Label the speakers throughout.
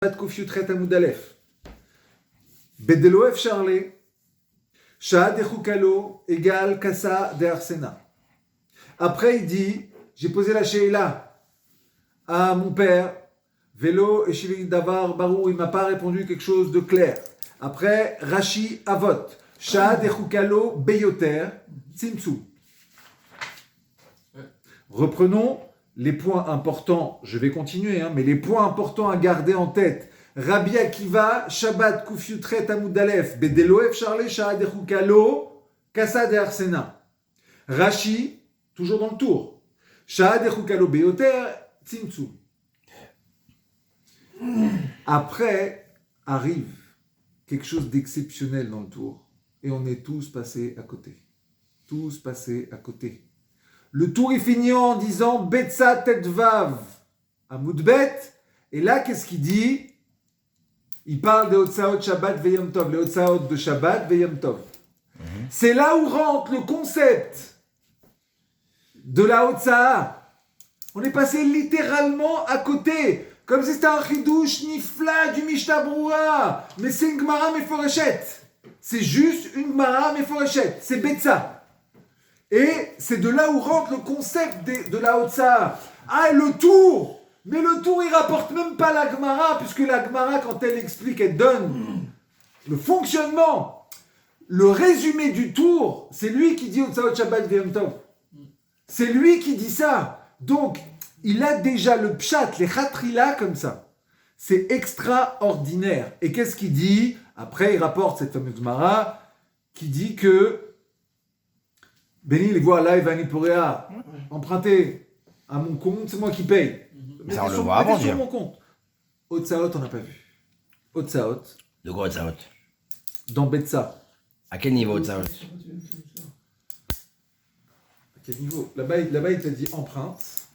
Speaker 1: Kofiutret Amoud Aleph. Bedeloef Charlet. Shah de Choukalo égale Kassa de Arsena. Après, il dit, j'ai posé la Sheila à mon père. Vélo et Shivik Davar Barou, il m'a pas répondu quelque chose de clair. Après, Rashi Avot. Shah de Choukalo Beyoter Tzimtzou. Reprenons les points importants. Je vais continuer, mais les points importants à garder en tête. Rabbi Akiva, Shabbat, Kufiutret, Amoud Aleph, Bedeloef, Charlet, Shah de Choukalo, Kassa de Arsena. Rashi, toujours dans le tour. Shah de Choukalo, Beyoter, Tzimtzou. Après, arrive quelque chose d'exceptionnel dans le tour. Et on est tous passés à côté. Tous passés à côté. Le tour est fini en disant Betsa Tetvav Amoud Bet. Et là, qu'est-ce qu'il dit? Il parle des Hotsaot Shabbat Veyom Tov, les Hotsaot de Shabbat Veyom Tov. C'est là où rentre le concept de la Hotsa'a. On est passé littéralement à côté, comme si c'était un chidouche nifla du Mishnah Broura. Mais c'est une Gemara Meforeshet. C'est juste une Gemara Meforeshet. C'est Betsa. Et c'est de là où rentre le concept de la Hotsa'a. Ah, et le tour! Mais le tour, il rapporte même pas la Gemara, puisque la Gemara, quand elle explique, elle donne le fonctionnement. Le résumé du tour, c'est lui qui dit Hotsaot Shabbat Veyom Tov. C'est lui qui dit ça. Donc, il a déjà le pshat, les khatrila comme ça. C'est extraordinaire. Et qu'est-ce qu'il dit? Après, il rapporte cette fameuse Gemara qui dit que Béni, les voix live à Niporéa, emprunté à mon compte, c'est moi qui paye.
Speaker 2: Mais ça, on le voit avant,
Speaker 1: sur mon compte. Hotsaot, on n'a pas vu. Hotsaot.
Speaker 2: De quoi Hotsaot?
Speaker 1: Dans Betsa.
Speaker 2: À quel niveau Hotsaot?
Speaker 1: À quel niveau? Là-bas, il t'a dit empreinte.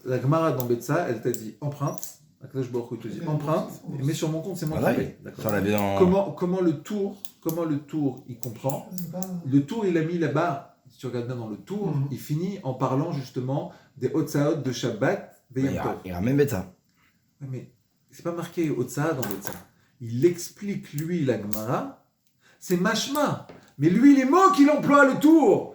Speaker 1: La Gemara dans Betsa, elle t'a dit empreinte. Akadosh Baruch Hu te dit empreinte. Et mets sur mon compte, c'est moi qui paye.
Speaker 2: Ça, on l'avait dans...
Speaker 1: Comment le tour, il comprend? Le tour, il a mis là-bas. Si tu regardes bien dans le tour, il finit en parlant justement des Hotsaot de Shabbat.
Speaker 2: Il ramène Betsa.
Speaker 1: Mais c'est pas marqué Hotsa'a dans Betsa. Il explique, lui, la Gemara. C'est Mashma. Mais lui, les mots qu'il emploie le tour,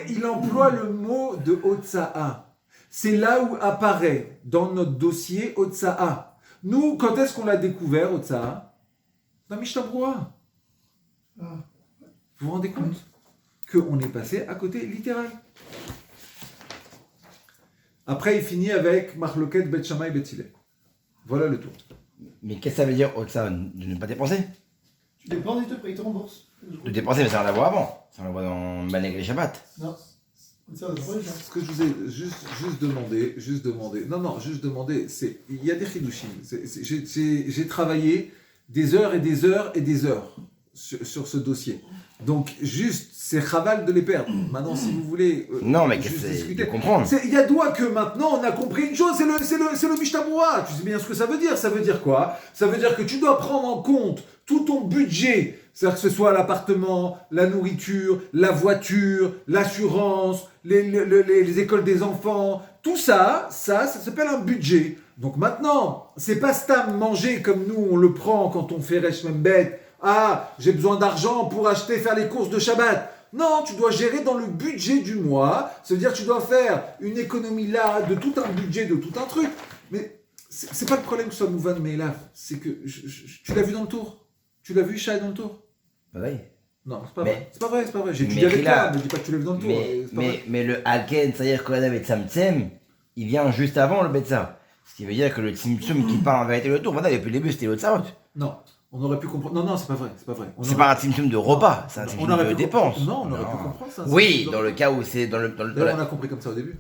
Speaker 1: il emploie le mot de Hotsa'a. C'est là où apparaît dans notre dossier Hotsa'a. Nous, quand est-ce qu'on l'a découvert, Hotsa'a? Dans Mishnah Broua. Vous vous rendez compte qu'on est passé à côté littéral. Après, il finit avec Marloket Bet Shammai Bet Hillel. Voilà le tour.
Speaker 2: Mais qu'est-ce que ça veut dire Hotsa'a? De ne pas dépenser?
Speaker 3: Tu dépenses, il te rembourse.
Speaker 2: De dépenser, mais ça on la voit avant. Ça on la voit dans Baneg et Shabbat.
Speaker 3: Non. Ça, c'est pas
Speaker 1: Ce que je vous ai juste demandé, c'est, il y a des chidushim. J'ai travaillé des heures et des heures et des heures sur ce dossier. Donc, juste, c'est chaval de les perdre. Maintenant, si vous voulez
Speaker 2: non, mais
Speaker 1: juste
Speaker 2: c'est
Speaker 1: discuter,
Speaker 2: de comprendre.
Speaker 1: il y a doigt que maintenant, on a compris une chose, c'est le Mishnah Broua. Tu sais bien ce que ça veut dire. Ça veut dire quoi? Ça veut dire que tu dois prendre en compte tout ton budget. C'est-à-dire que ce soit l'appartement, la nourriture, la voiture, l'assurance, les écoles des enfants, tout ça s'appelle un budget. Donc maintenant, c'est pas stam manger comme nous, on le prend quand on fait Resh Membet. Ah, j'ai besoin d'argent pour faire les courses de Shabbat. Non, tu dois gérer dans le budget du mois. Ça veut dire que tu dois faire une économie là, de tout un budget, de tout un truc. Mais c'est pas le problème que ce soit Mouvan Meelav. C'est que tu l'as vu dans le tour. Tu l'as vu, Shai, dans le tour?
Speaker 2: Oui.
Speaker 1: Non, c'est pas vrai. C'est pas vrai. J'ai étudié avec toi, mais dis pas que tu l'as vu dans le tour.
Speaker 2: Mais le Haken, c'est-à-dire Kohanev et Tzamtzem, il vient juste avant le Betsa. Ce qui veut dire que le Tzimtzum qui part en vérité le tour, voilà, depuis le début c'était l'Hotsaot.
Speaker 1: Non. On aurait pu comprendre. Non, c'est pas vrai.
Speaker 2: C'est pas un Tzimtzum de repas, c'est un Tzimtzum de dépenses.
Speaker 1: Non, on aurait pu comprendre ça.
Speaker 2: Oui, dans le cas où c'est dans le.
Speaker 1: On a compris comme ça au début.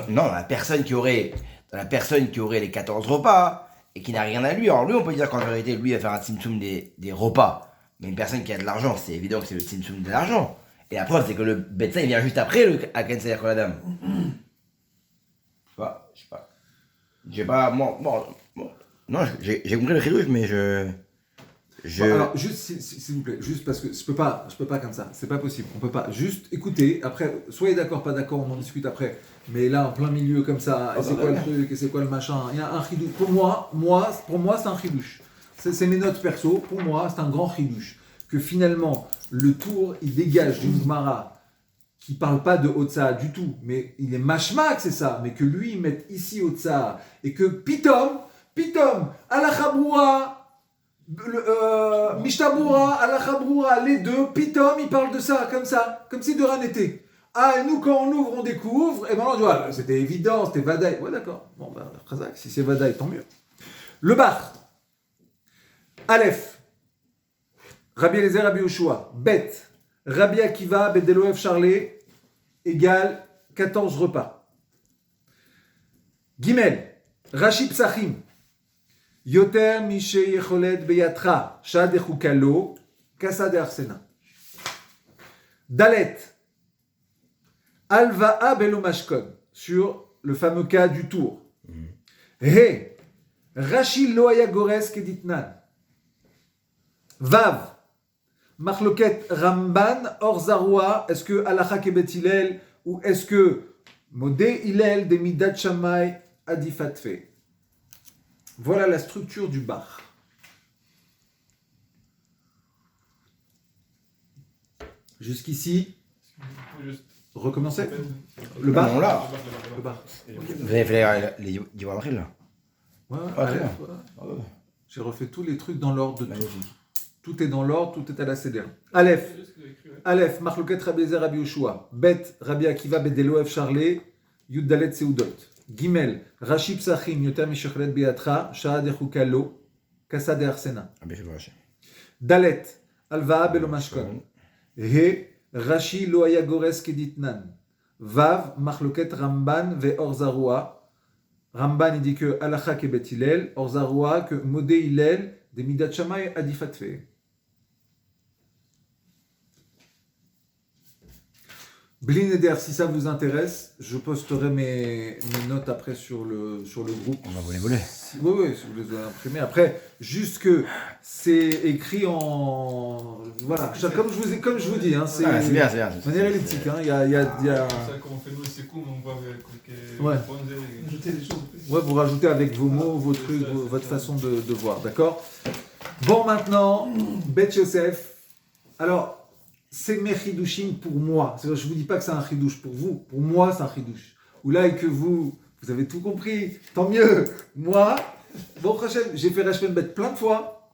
Speaker 2: Non, la personne qui aurait les 14 repas et qui n'a rien à lui. Alors lui, on peut dire qu'en vérité, lui, il va faire un Tzimtzum des repas. Mais une personne qui a de l'argent, c'est évident que c'est le Tzimtzum de l'argent. Et la preuve, c'est que le Betsa, il vient juste après le Haken Sayer Koladam. Je sais pas. J'ai pas. Non, j'ai compris le chidouche, mais
Speaker 1: Alors, juste, s'il vous plaît, juste parce que je peux pas comme ça, c'est pas possible, on peut pas. Juste écoutez, après, soyez d'accord, pas d'accord, on en discute après. Mais là, en plein milieu comme ça, et c'est quoi le truc, et c'est quoi le machin, il y a un chidouche. Pour moi, c'est un chidouche. C'est mes notes perso, pour moi, c'est un grand chidouche. Que finalement, le tour, il dégage d'une Gemara qui parle pas de Otsa du tout, mais il est mashmak, c'est ça, mais que lui, il mette ici Otsa, et que pitom, Alachabroua, Mishtabura, Alachabroura, les deux, pitom, ils parlent de ça, comme si de rien n'était. Ah, et nous, quand on ouvre, on découvre, et maintenant on dit, ah, c'était évident, c'était Vadaï. Ouais, d'accord. Bon, ben, Khazak, si c'est Vadaï, tant mieux. Le bar. Aleph. Rabbi Eliezer, Rabbi Yoshua. Bet. Rabbi Akiva, Bet Deloev Charlet, égale 14 repas. Gimel. Rashi Psachim. Yoter Mishe Yecholet Beyatra, Shad Echukalo, Kasa de Arsena. Dalet. Alva'a Belomashkon, sur le fameux cas du tour. He, Rashi Loaya Gores Keditnan. Vav, Machloket Ramban, Orzaroua, est-ce que Alacha Kebet Hillel, ou est-ce que Modé Hillel de Midat Shamay Adifatfe. Voilà la structure du bar. Jusqu'ici, recommencer. Le bar.
Speaker 2: Non, là.
Speaker 1: Le bar.
Speaker 2: Vous avez fait les Divois Avril, là.
Speaker 1: Ouais,
Speaker 2: Ah,
Speaker 1: allez,
Speaker 2: très bien.
Speaker 1: ouais. J'ai refait tous les trucs dans l'ordre de tout.
Speaker 2: Magnifique.
Speaker 1: Tout est dans l'ordre, tout est à la CDR. Aleph. Aleph, Machloket Rabbi Eliezer Rabbi Yoshua. Bet, Rabbi Akiva, Bet Deloev Charlet, Yud Dalet Seudot. Gimel, Rashi Psachim, Yoter Mishechelet Beatra, Shahad Echukalo, Kasa de Arsena.
Speaker 2: Ah, bien fait, Rashi.
Speaker 1: Dalet, Alva'a Belomashkon. He, Rashi Loaya Gores Keditnan. Vav, Machloket Ramban ve Orzaroua. Ramban il dit que Alacha Kebet Hillel, Orzaroua que Modé Hillel, des Midat Shamay Adifatfe. Blineder, si ça vous intéresse, je posterai mes notes après sur le groupe.
Speaker 2: On va vous les voler.
Speaker 1: Oui, si vous les avez imprimés. Après, juste que c'est écrit en... Voilà, comme je vous dis, hein, c'est
Speaker 2: Ah, c'est bien, c'est bien.
Speaker 1: de manière elliptique. Hein, il y a...
Speaker 4: C'est ça qu'on fait nous, c'est cool, on voit avec
Speaker 1: Ouais.
Speaker 3: Ajouter des choses.
Speaker 1: Ouais, vous rajoutez avec vos mots, vos trucs, votre façon de voir, d'accord? Bon, maintenant, Bet Yosef. Alors, c'est mes chidushim pour moi. Je ne vous dis pas que c'est un chidouche pour vous. Pour moi, c'est un chidouche. Ou là, et que vous avez tout compris. Tant mieux. Moi, bon, prochaine, j'ai fait Reshben Bet plein de fois.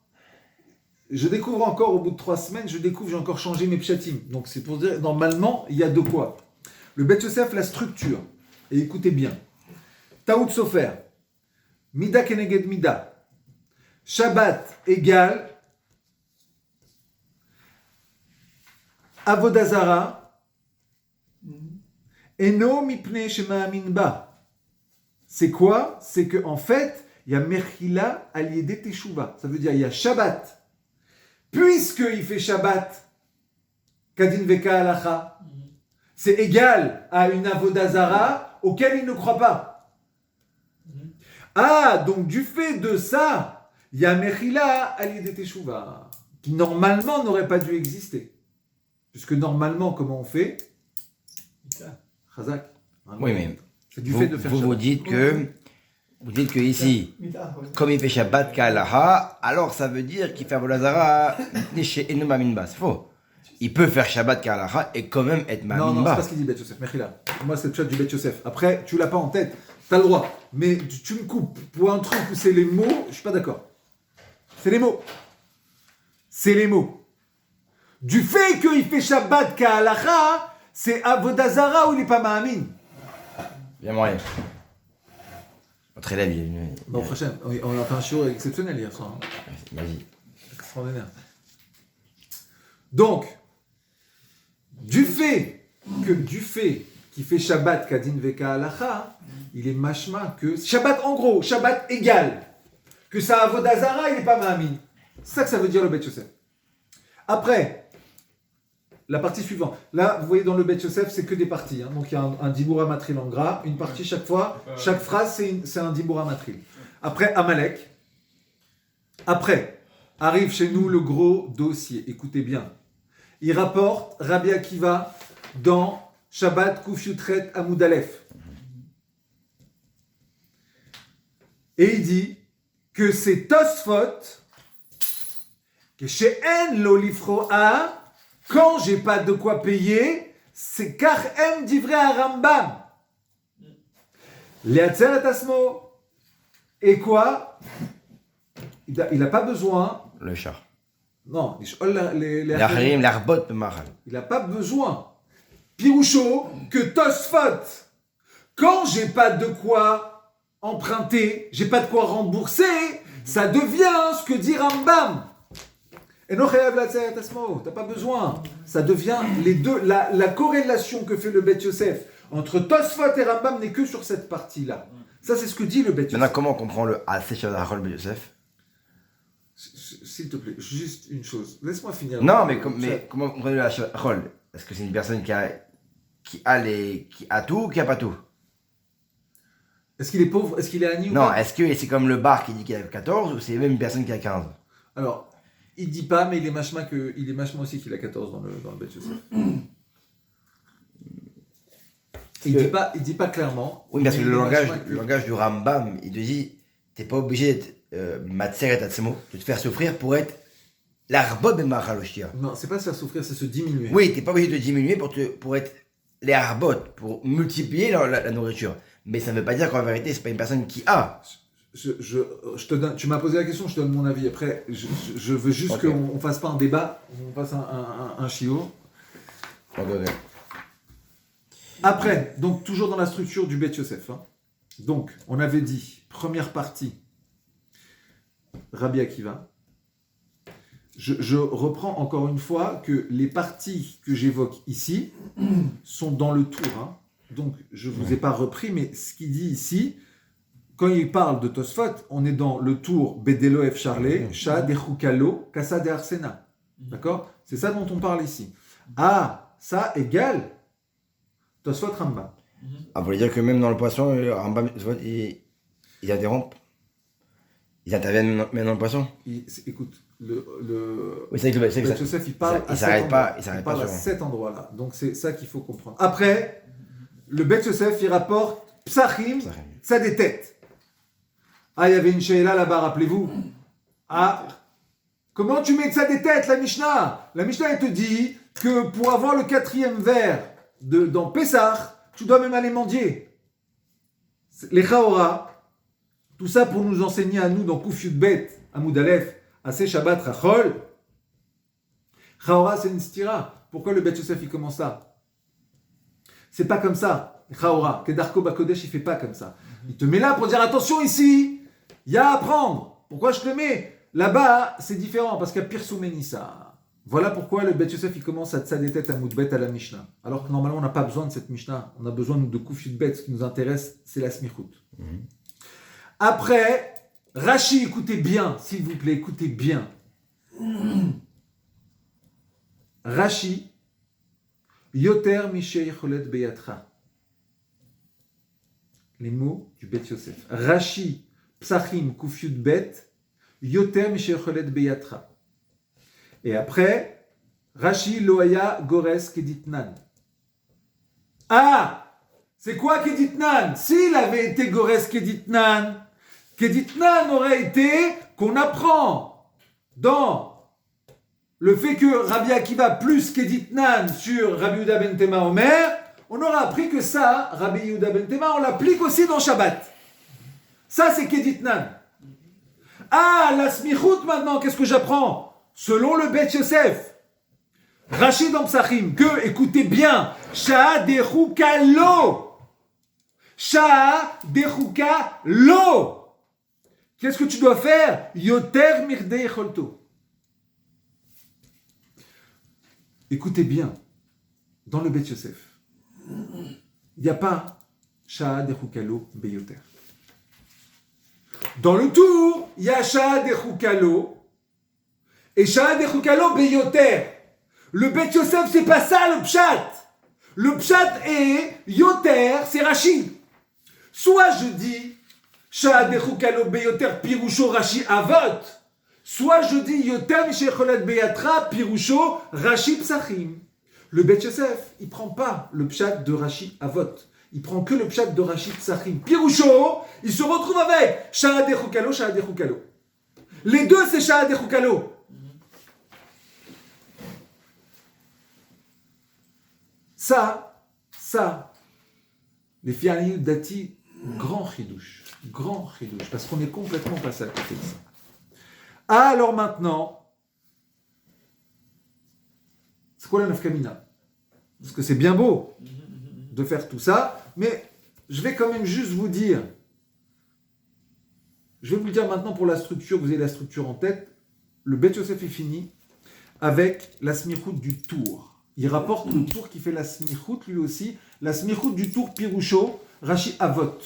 Speaker 1: Je découvre encore, au bout de 3 semaines, j'ai encore changé mes pshatim. Donc, c'est pour dire, normalement, il y a de quoi. Le Bet Yosef, la structure. Et écoutez bien. Taout Sofer. Mida Keneged Mida. Shabbat égale Avodazara. Eno mipne shema'amin ba. C'est quoi? C'est que en fait, il y a Mechila aliédé Teshuva. Ça veut dire il y a Shabbat. Puisqu'il fait Shabbat, Kadin Veka Alacha, c'est égal à une Avodazara auquel il ne croit pas. Ah, donc du fait de ça, il y a Mechila aliédé Teshuva, qui normalement n'aurait pas dû exister. Puisque normalement, comment on fait? Chazak.
Speaker 2: Oui, mais
Speaker 1: c'est du fait de faire
Speaker 2: vous
Speaker 1: Shabbat.
Speaker 2: Vous dites que ici, comme il fait Shabbat Ka'alaha, alors ça veut dire qu'il fait Avolazara chez Enu Maminba. C'est faux. Il peut faire Shabbat Ka'alaha et quand même être
Speaker 1: Non, c'est
Speaker 2: Maminba.
Speaker 1: pas ce qu'il dit Bet Yosef, Mechila. Moi, c'est le chat du Bet Yosef. Après, tu l'as pas en tête, t'as le droit. Mais tu me coupes pour un truc où c'est les mots, je suis pas d'accord. C'est les mots. C'est les mots. Du fait qu'il fait Shabbat Ka'alaha, c'est Avodazara ou il n'est pas Ma'amin.
Speaker 2: Bien moyen. Votre élève, il est
Speaker 1: Bon, prochaine, on a fait un show exceptionnel hier soir. Hein.
Speaker 2: Vas-y.
Speaker 1: Extraordinaire. Donc, du fait qu'il fait Shabbat Kadin Veka Alacha, il est mashma que Shabbat en gros, Shabbat égal, que ça Avodazara, il n'est pas Ma'amin. C'est ça que ça veut dire le Bet Yosef. Après, la partie suivante. Là, vous voyez dans le Bet Yosef, c'est que des parties. Hein. Donc il y a un Diboura Matril en gras, une partie chaque fois. Chaque phrase, c'est un Diboura Matril. Après, Amalek. Après, arrive chez nous le gros dossier. Écoutez bien. Il rapporte Rabbi Akiva dans Shabbat Kuf Yutret Amud Aleph. Et il dit que c'est Tosfot que chez En Lolifroa, quand j'ai pas de quoi payer, c'est car M divrei à Rambam. Leatzer et Asmo. Et quoi? Il n'a pas besoin.
Speaker 2: Le char.
Speaker 1: Non,
Speaker 2: L'Acharim, l'Arbot, le Mahal.
Speaker 1: il n'a pas besoin. Piroucho, que Tosfot, quand j'ai pas de quoi emprunter, j'ai pas de quoi rembourser, ça devient ce que dit Rambam. Et non, t'as pas besoin. Ça devient les deux. La corrélation que fait le Bet Yosef entre Tosfot et Rambam n'est que sur cette partie-là. Ça, c'est ce que dit le Bet Yosef.
Speaker 2: Maintenant, comment on comprend le Aseh Shalachol Ben Yosef?
Speaker 1: S'il te plaît, juste une chose. Laisse-moi finir.
Speaker 2: Non, mais comment on comprend le Shalachol? Est-ce que c'est une personne qui a tout ou qui a pas tout?
Speaker 1: Est-ce qu'il est pauvre? Est-ce qu'il est Ani ou
Speaker 2: Non,
Speaker 1: pas?
Speaker 2: est-ce que c'est comme le bar qui dit qu'il a 14 ou c'est même une personne qui a 15?
Speaker 1: Alors, il dit pas, mais il est machma aussi qu'il a 14 dans le Bet Yosef. Il dit pas clairement.
Speaker 2: Oui, parce que
Speaker 1: mais
Speaker 2: le
Speaker 1: il est
Speaker 2: langage,
Speaker 1: machma
Speaker 2: le langage du Rambam, il te dit, t'es pas obligé d'être Matseret Atzemo, de te faire souffrir pour être l'Arbot Ben Mahal Oshia.
Speaker 1: Non, c'est pas se faire souffrir, c'est se diminuer.
Speaker 2: Oui, t'es pas obligé de diminuer pour être les Arbot, pour multiplier la nourriture. Mais ça ne veut pas dire qu'en vérité, c'est pas une personne qui a.
Speaker 1: Je te donne, tu m'as posé la question, je te donne mon avis. Après, je veux juste
Speaker 2: Okay.
Speaker 1: qu'on fasse pas un débat, on fasse un chiot.
Speaker 2: Ok.
Speaker 1: Après, donc toujours dans la structure du Bet Yosef. Hein. Donc, on avait dit, première partie, Rabbi Akiva. Je reprends encore une fois que les parties que j'évoque ici sont dans le tour. Hein. Donc, je ne vous ai pas repris, mais ce qu'il dit ici, quand il parle de Tosfot, on est dans le tour Bedelo F. Charlet, Shah de Choukalo, Kassa de Arsena. D'accord? C'est ça dont on parle ici. Ah, ça égale Tosfot Rambam.
Speaker 2: Ah, vous voulez dire que même dans le poisson, le Rambam, il y a des rampes? Ils interviennent même dans le poisson?
Speaker 1: Écoute,
Speaker 2: Oui, c'est vrai que
Speaker 1: Bet Yosef, il parle à
Speaker 2: il
Speaker 1: cet
Speaker 2: s'arrête
Speaker 1: endroit.
Speaker 2: pas, il s'arrête
Speaker 1: Il parle
Speaker 2: pas
Speaker 1: à
Speaker 2: sur.
Speaker 1: cet endroit-là. Donc, c'est ça qu'il faut comprendre. Après, le Bet Yosef, il rapporte Psachim, ça des têtes. Ah, il y avait une sheila là-bas, rappelez-vous. Ah, comment tu mets ça des têtes, la Mishnah? La Mishnah, elle te dit que pour avoir le 4e verre dans Pessah, tu dois même aller mendier. Les Chaora, tout ça pour nous enseigner à nous dans Kuf Yud Bet, Amud Aleph, Aseh Shabbat Rachol. Chaora, c'est une stira. Pourquoi le Bet Yosef, il commence ça? C'est pas comme ça. Chaora, Kedarko Bakodesh, il fait pas comme ça. Il te met là pour dire attention ici, il y a à apprendre. Pourquoi je te le mets? Là-bas, c'est différent parce qu'il y a Pirsoumenissa. Voilà pourquoi le Bet Yosef, il commence à tsa des têtes à Moudbet à la Mishnah. Alors que normalement, on n'a pas besoin de cette Mishnah. On a besoin de Kuf Yud Bet. Ce qui nous intéresse, c'est la Smichut. Après, Rashi, écoutez bien, s'il vous plaît, écoutez bien. Rashi, Yoter Mishei Cholet Beyatra. Les mots du Bet Yosef. Rashi, Psachim, Kuf Yud Bet, Yoter Mishei Cholet Beyatra. Et après, Rashi, Loaya, Gores, Keditnan. Ah! C'est quoi Keditnan? S'il avait été Gores Keditnan, Keditnan aurait été qu'on apprend dans le fait que Rabbi Akiva plus Keditnan sur Rabbi Yehuda ben Tema Omer, on aura appris que ça, Rabbi Yehuda ben Tema, on l'applique aussi dans Shabbat. Ça, c'est Keditnan. Ah, la Smichut maintenant, qu'est-ce que j'apprends? Selon le Bet Yosef, Rachid dans Psachim, que, écoutez bien, Sha'a Dechuka Lo. Sha'a Dechuka Lo. Qu'est-ce que tu dois faire? Yoter Mirdei Cholto. Écoutez bien, dans le Bet Yosef, il n'y a pas Sha'a Dechuka Lo Beyoter. Dans le tour, il y a Sha'a Dechuka Lo et Sha'a Dechuka Lo Beyoter. Le Bet Yosef, c'est pas ça le pshat. Le pshat est Yoter, c'est Rashi. Soit je dis Sha'a Dechuka Lo Beyoter Pirusho Rashi Avot. soit je dis Yoter Mishecholet Beyatra, Pirusho, Rashi Psachim. Le Bet Yosef, il ne prend pas le pshat de Rashi Avot. Il prend que le pshat de Rashi Psachim. Pirusho, il se retrouve avec Sha'ad Echukalo, Sha'ad Echukalo. Les deux, c'est Sha'ad Echukalo. Ça, les Fialiyut Dati, grand chidouche, parce qu'on est complètement passé à côté de ça. Alors maintenant, c'est quoi la nafkamina? Parce que c'est bien beau de faire tout ça, mais je vais quand même juste vous dire, maintenant pour la structure, vous avez la structure en tête, le Bet Yosef est fini avec la smichout du tour. Il rapporte le tour qui fait la smichout, lui aussi, la smichout du tour Pirusho, Rashi Avot.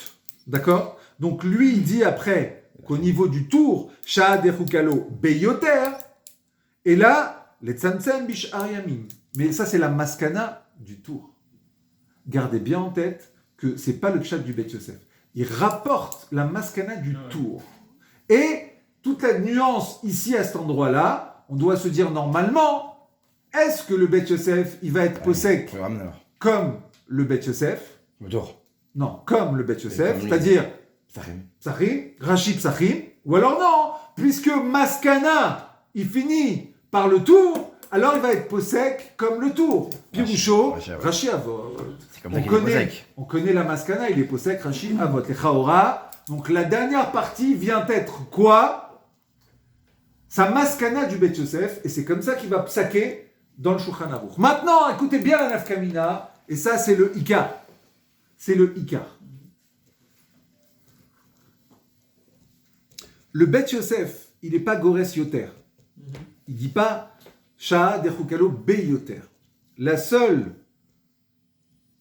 Speaker 1: D'accord? Donc lui, il dit après qu'au niveau du tour, Sha'ad Echukalo Beyoter, et là, les Tzantzem Bish'ar Yamim. Mais ça, c'est la maskana du tour. Gardez bien en tête que ce n'est pas le pshat du Bet Yosef. Il rapporte la maskana du tour. Et toute la nuance ici, à cet endroit-là, on doit se dire normalement, est-ce que le Bet Yosef, il va être possèque comme le Bet Yosef? Non, comme le Bet Yosef, c'est-à-dire Psachim, Rashi Psachim, ou alors non, puisque Maskana, il finit par le tour, alors il va être possèque comme le tour. Pirusho, Rashi Avot. On connaît la Maskana, il est possèque, Rashi Avot. Et Chaora, donc la dernière partie vient être quoi? Sa Maskana du Bet Yosef, et c'est comme ça qu'il va psaquer dans le Shulchan Aruch. Maintenant, écoutez bien la nafkamina, et ça c'est le Ikar. C'est le Ikar. Le Bet Yosef, il n'est pas Gores Yoter. Il ne dit pas Sha'ad Echukalo Beyoter. La seule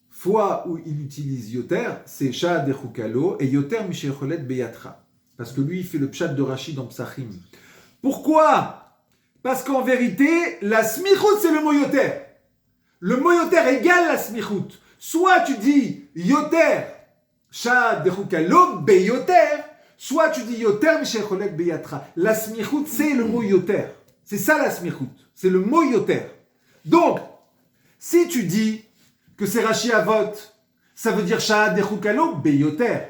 Speaker 1: fois où il utilise Yoter, c'est Sha'ad Echukalo et Yoter Mishecholet Beyatra. Parce que lui, il fait le pshat de Rashi dans Psachim. Pourquoi? Parce qu'en vérité, la smichout, c'est le mot yoter. Le mot yoter égale la smichout. Soit tu dis yoter, sha'ad dechukalo beyoter, soit tu dis yoter mishecholet beyatra. La smichout, c'est le mot yoter. C'est ça la smichout. C'est le mot yoter. Donc, si tu dis que c'est Rashi Avot, ça veut dire sha'ad dechukalo beyoter.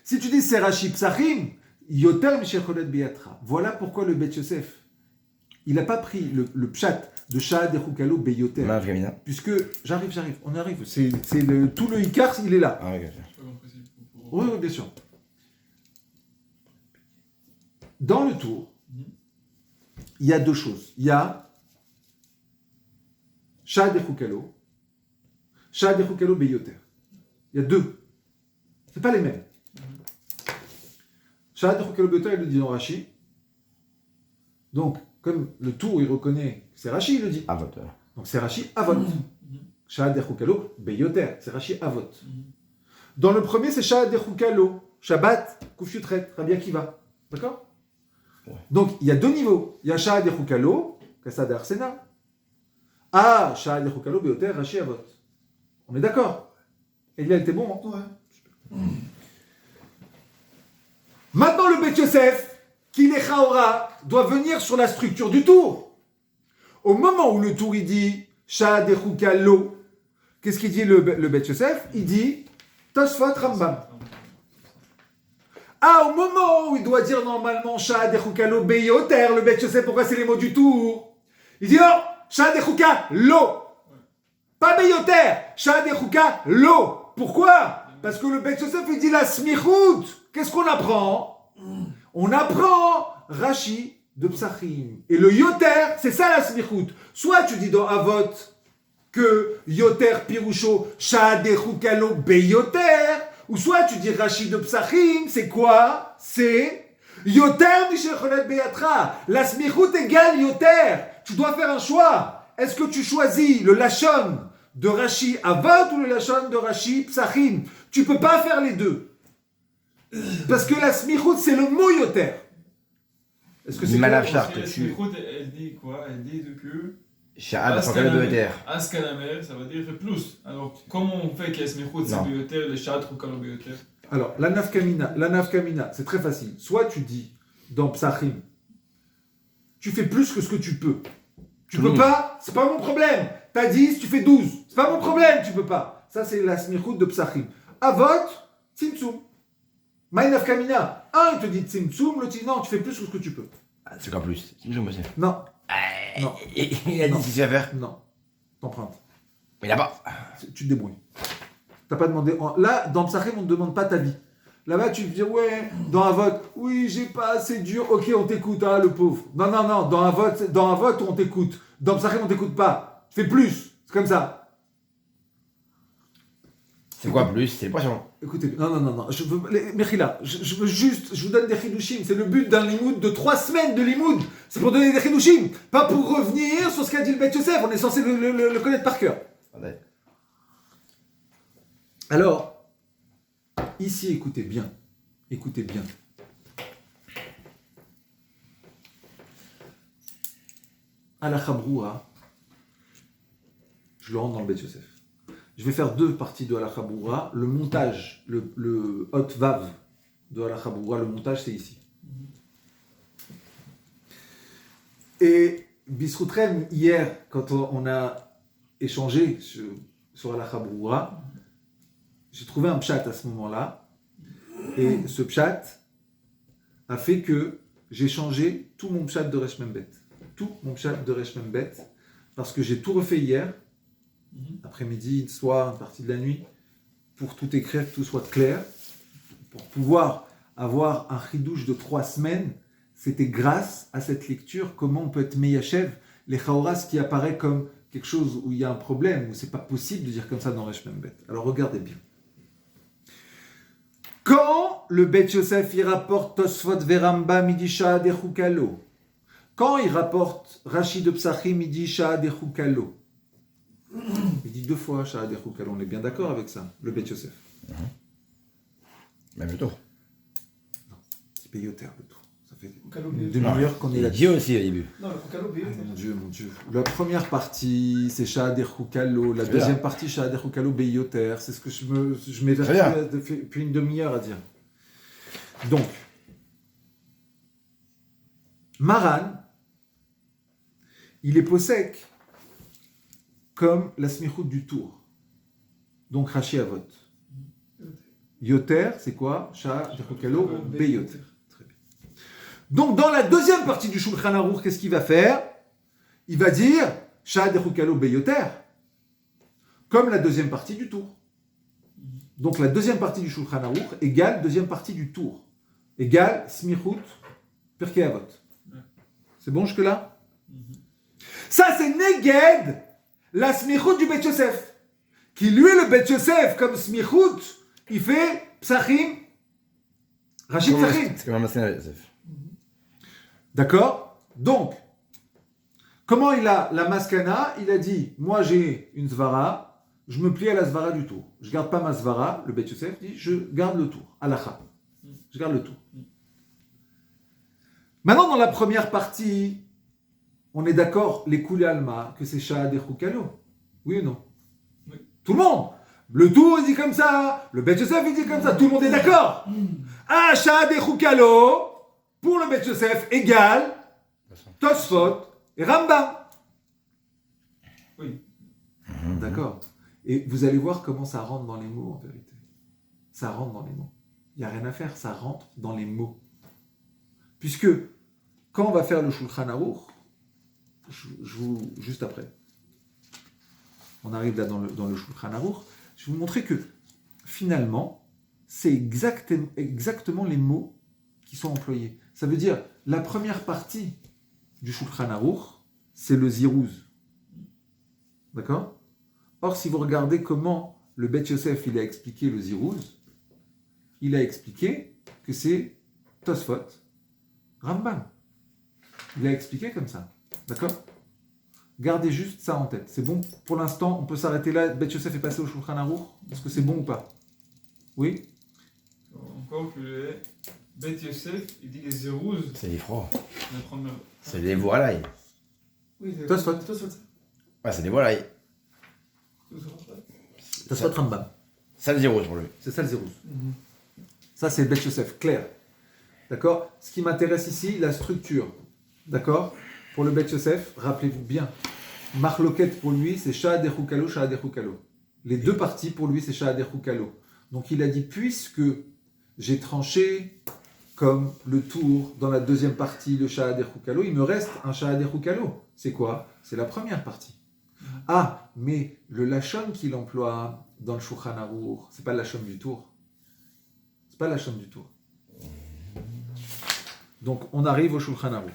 Speaker 1: Si tu dis c'est Rashi Psachim, yoter mishecholet beyatra. Voilà pourquoi le Bet Yosef, il n'a pas pris le pshat de Sha'ad Echukalo Beyoter. Puisque, j'arrive, on arrive. Tout le Ikar, il est là. Oui, bien sûr. Dans le tour, il y a deux choses. Il y a Sha'ad Echukalo, Sha'ad Echukalo Beyoter. Il y a deux. Ce n'est pas les mêmes. Sha'ad Echukalo Beyoter, il le dit dans Rashi. Donc, comme le tour, il reconnaît que c'est Rashi, il le dit. Avot. Donc c'est Rashi Avot. Sha'ad Echukalo Beyoter. C'est Rashi Avot. Dans le premier, c'est Sha'ad Echukalo. Shabbat, Kuf Yutret, Rabbi Akiva. D'accord? Donc il y a deux niveaux. Il y a Sha'ad Echukalo, Kassad Arsena. Ah, Sha'ad Echukalo Beyoter, Rashi Avot. On est d'accord? Et il était bon, hein? Maintenant le Bet Yosef, qui les Chaora, doit venir sur la structure du tour. Au moment où le tour, il dit Sha'ad Echukalo, qu'est-ce qu'il dit le Bet Yosef? Il dit Tosfot Rambam. Ah, au moment où il doit dire normalement Sha'ad Echukalo Beyoter, le Bet Yosef, pourquoi c'est les mots du tour? Il dit non, Sha'ad Echukalo. Pas Beyoter, Sha'ad Echukalo. Pourquoi? Parce que le Bet Yosef, il dit la smichout. Qu'est-ce qu'on apprend? On apprend Rashi de Psachim. Et le Yoter, c'est ça la smichout. Soit tu dis dans Avot que Yoter Pirusho Sha'ad Echukalo Beyoter, ou soit tu dis Rashi de Psachim, c'est quoi? C'est Yoter Mishecholet Beyatra. La smichout égale Yoter. Tu dois faire un choix. Est-ce que tu choisis le Lachon de Rashi Avot ou le Lachon de Rashi Psachim? Tu peux pas faire les deux. Parce que la smichout, c'est le mot yoter. Est-ce que c'est
Speaker 2: la
Speaker 4: smichout, elle dit quoi? Elle dit que
Speaker 2: Sha'ad Echukalo Beyoter.
Speaker 4: Askanamer, ça veut dire plus. Alors, comment on fait que la smichout, c'est Beyoter, le Sha'ad Echukalo Beyoter?
Speaker 1: Alors, la nafkamina, c'est très facile. Soit tu dis dans Psachim tu fais plus que ce que tu peux. Tu
Speaker 2: Tout
Speaker 1: peux
Speaker 2: le monde.
Speaker 1: pas, c'est pas mon problème. T'as 10, tu fais 12. C'est pas mon problème, tu peux pas. Ça, c'est la smichout de Psachim. Avot, Tzimtzum. Maïnaf Kamina. Un, il te dit Tzimtzum, l'autre, il dit non, tu fais plus que ce que tu peux.
Speaker 2: Ah, c'est quoi plus? C'est plus aussi.
Speaker 1: Non, Non.
Speaker 2: Il a dit
Speaker 1: Non.
Speaker 2: ce qu'il va faire.
Speaker 1: non. T'empruntes.
Speaker 2: Mais là-bas.
Speaker 1: Tu te débrouilles. T'as pas demandé. Là, dans Psachim, on ne te demande pas ta vie. Là-bas, tu te dis, ouais, dans un vote, oui, j'ai pas assez dur, ok, on t'écoute, hein, le pauvre. Non, non, non, dans un vote, on t'écoute. Dans Psachim, on t'écoute pas. Fais plus. C'est comme ça.
Speaker 2: C'est quoi plus? C'est les poissons.
Speaker 1: Écoutez, non. Mechila, je veux juste, je vous donne des chidushim. C'est le but d'un limoud de 3 semaines de limoud. C'est pour donner des chidushim. Pas pour revenir sur ce qu'a dit le Beth Yosef. On est censé le connaître par cœur.
Speaker 2: Ouais.
Speaker 1: Alors, ici, écoutez bien. Écoutez bien. À la Chabroua, je le rentre dans le Beth Yosef. Je vais faire 2 parties de Ala Chabroua. Le montage, le hot vav de Ala Chabroua, le montage, c'est ici. Et Bisroutrem, hier, quand on a échangé sur Ala Chabroua, j'ai trouvé un pshat à ce moment-là. Et ce pshat a fait que j'ai changé tout mon pshat de Resh Membet. Tout mon pshat de Resh Membet. Parce que j'ai tout refait hier, après-midi, le soir, une partie de la nuit, pour tout écrire, que tout soit clair. Pour pouvoir avoir un chidouche de 3 semaines, c'était grâce à cette lecture, comment on peut être meyachev, les chaoras qui apparaît comme quelque chose où il y a un problème, où c'est pas possible de dire comme ça dans Resh Membet. Alors regardez bien. Quand le Beth Yosef il rapporte Tosfot Veramba Midisha Dechukalo, quand il rapporte Rashi de Psachim il dit Shah Dechukalo, il dit 2 fois Shah Dechukalo, on est bien d'accord avec ça, le Beth Yosef.
Speaker 2: Même le tour.
Speaker 1: C'est Beyoter le tour. Ça fait
Speaker 3: Kukalo,
Speaker 1: une
Speaker 3: Beyoter.
Speaker 1: demi-heure qu'on est
Speaker 2: Il
Speaker 1: là.
Speaker 2: dit aussi au début.
Speaker 3: Non, le Kukalo, Beyoter.
Speaker 1: Mon Dieu. La première partie, c'est Shah Dechukalo. La
Speaker 2: C'est
Speaker 1: deuxième
Speaker 2: là.
Speaker 1: partie, Shah Dechukalo Beyoter. C'est ce que je m'évertue
Speaker 2: Très bien.
Speaker 1: depuis une demi-heure à dire. Donc, Maran, il est possèque comme la smichout du tour. Donc Rashi Avot. Yoter, c'est quoi? Shah Dechukalo Beyoter. Très bien. Donc dans la deuxième partie du Shulchan Aruch, qu'est-ce qu'il va faire? Il va dire Shah Dechukalo Beyoter, comme la deuxième partie du tour. Donc la deuxième partie du Shulchan Aruch égale deuxième partie du tour, égale Smichut Pirkei Avot. C'est bon jusque-là? Ça c'est Neged, la Smichut du Beth Yosef. Qui lui, le Beth Yosef, comme Smichut, il fait Psachim, Rachid Psachim.
Speaker 2: C'est comme un massin Yosef.
Speaker 1: D'accord? Donc, comment il a la maskana? Il a dit, moi j'ai une svara, je me plie à la svara du tour. Je garde pas ma svara, le Beth Yosef dit, je garde le tour, alacha. Je garde le tour. Maintenant, dans la première partie, on est d'accord, les Koulé Alma, que c'est Shah Dechukalo. Oui ou non?
Speaker 4: Oui.
Speaker 1: Tout le monde. Le tour, il dit comme ça, le Beth Yosef, il dit comme ça, tout le monde est d'accord. Ah, Shah Dechukalo, pour le Beth Yosef, égale Tosfot et Rambam.
Speaker 4: Oui.
Speaker 1: D'accord. Et vous allez voir comment ça rentre dans les mots, en vérité. Ça rentre dans les mots. Il n'y a rien à faire, ça rentre dans les mots. Puisque, quand on va faire le Shulchan Aruch, juste après, on arrive là dans le Shulchan Aruch, je vais vous montrer que, finalement, c'est exactement les mots qui sont employés. Ça veut dire, la première partie du Shulchan Aruch, c'est le Zirouz. D'accord? Or, si vous regardez comment le Beth Yosef il a expliqué le Zirouz, il a expliqué que c'est Tosfot, Rambam. Il a expliqué comme ça. D'accord? Gardez juste ça en tête. C'est bon? Pour l'instant, on peut s'arrêter là. Beth Yosef est passé au Shulchan Aruch. Est-ce que c'est bon ou pas? Oui?
Speaker 4: Encore que le Beth Yosef, il dit les zérouz.
Speaker 2: C'est des froids.
Speaker 4: La première.
Speaker 2: C'est des volailles.
Speaker 3: Oui, c'est
Speaker 1: Tosfot.
Speaker 3: Tosfot.
Speaker 2: Ouais, c'est des volailles.
Speaker 1: Tosfot, Rambam.
Speaker 2: Ça le zéro pour lui.
Speaker 1: C'est ça le Zirouz. Ça, c'est Beth Yosef, clair. D'accord? Ce qui m'intéresse ici, la structure. D'accord? Pour le Bet Yosef, rappelez-vous bien, Marloket pour lui, c'est Sha'ad Echukalo, Sha'ad Echukalo. Les deux parties pour lui, c'est Sha'ad Echukalo. Donc il a dit, puisque j'ai tranché comme le tour dans la deuxième partie, le Sha'ad Echukalo, il me reste un Sha'ad Echukalo. C'est quoi? C'est la première partie. Ah, mais le Lachon qu'il emploie dans le Shulchan Aruch, c'est pas le Lachon du tour. C'est pas le Lachon du tour. Donc on arrive au Shulchan Aruch.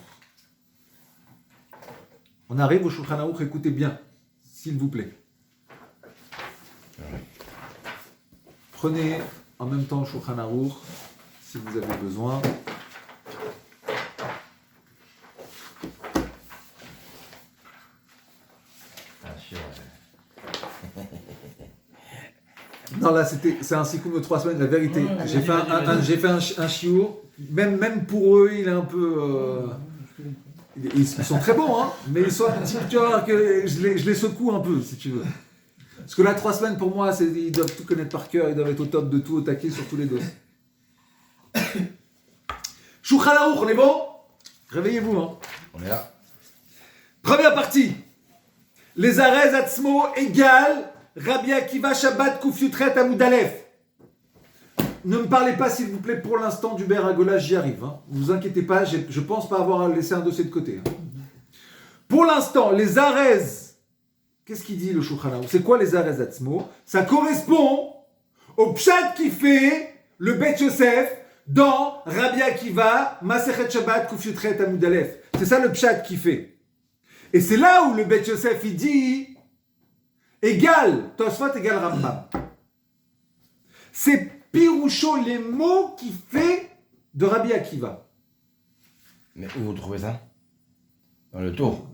Speaker 1: On arrive au Shulchan Aruch, écoutez bien, s'il vous plaît. Prenez en même temps le Shulchan Aruch, si vous avez besoin. Non, là, c'est un sikoum de 3 semaines, la vérité. J'ai fait un chiour. Même pour eux, il est un peu... Ils sont très bons, hein, mais ils sont un petit peu... Tu vois, que je les secoue un peu, si tu veux. Parce que là, 3 semaines, pour moi, ils doivent tout connaître par cœur, ils doivent être au top de tout, au taquet sur tous les dos. Shulchan Aruch, on est bon? Réveillez-vous, hein.
Speaker 2: On est là.
Speaker 1: Première partie. Les Arez Atzmo égale Rabbi Akiva Shabbat Kuf Yutret Amud Aleph. Ne me parlez pas, s'il vous plaît, pour l'instant du Ber Agola, j'y arrive. Hein. Ne vous inquiétez pas, je pense pas avoir laissé un dossier de côté. Hein. Pour l'instant, les Arez, qu'est-ce qu'il dit le Shulchan Aruch? C'est quoi les Arez Atzmo? Ça correspond au pshat qui fait le Bet Yosef dans Rabbi Akiva Masechet Shabbat Kuf Yutret Amud Aleph. C'est ça le pshat qui fait. Et c'est là où le Bet Yosef il dit égal, Tosfot égale Rambam. C'est Piroucho les mots qui fait de Rabbi Akiva.
Speaker 2: Mais où vous trouvez ça? Dans le tour.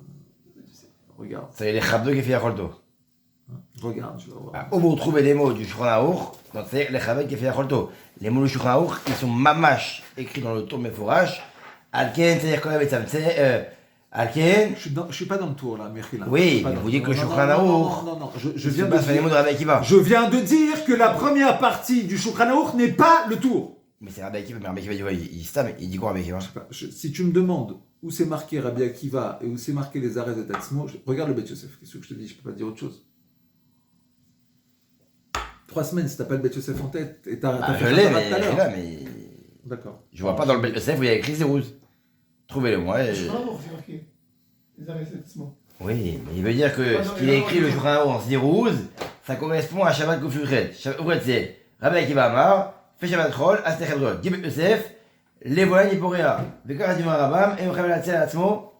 Speaker 1: Regarde.
Speaker 2: C'est les Chabdo qui fait Yacholto.
Speaker 1: Regarde, je vais voir.
Speaker 2: Où vous trouvez les mots du Shulchan Aruch, donc c'est les Chabdo qui fait Yacholto. Les mots du Shulchan Aruch, ils sont mamash écrits dans le tour Meforash. Alken, c'est-à-dire qu'on avait ça. Alken.
Speaker 1: Je suis pas dans le tour là, Mechila.
Speaker 2: Oui, mais vous dites que le Shulchan Aruch.
Speaker 1: Non, je viens de
Speaker 2: les mots de Rabbi Akiva.
Speaker 1: Je viens de dire que la première partie du Shulchan Aruch n'est pas le tour.
Speaker 2: Mais c'est Rabbi Akiva, mais Rabbi Akiva, il dit quoi Rabbi Akiva?
Speaker 1: Si tu me demandes où c'est marqué Rabbi Akiva et où c'est marqué les Arez et Tatzmo, regarde le Bet Yosef. Qu'est-ce que je te dis? Je peux pas te dire autre chose. 3 semaines, si t'as pas le Bet Yosef en tête et t'as
Speaker 2: Je
Speaker 1: fait
Speaker 2: l'ai,
Speaker 1: ça
Speaker 2: mais
Speaker 1: tout à l'heure.
Speaker 2: là, mais.
Speaker 1: D'accord.
Speaker 2: Je vois pas dans le Bet Yosef où il y a écrit Zérouz. Trouvez-le moi.
Speaker 3: Je sais pas où c'est marqué. Les arrêts septissements.
Speaker 2: Oui, mais il veut dire que ce qu'il a écrit le Shulchan Aruch en Zérouz, ça correspond à Shabbat Kuf Yutret. Shabbat c'est Rabbi Akiva Amar, fait Shabbat Chol, Aster Chedrol, Gibet Yosef, les volets Niporea, Bekar Adimar Rabam, et Mechamel Atzel Atzmo.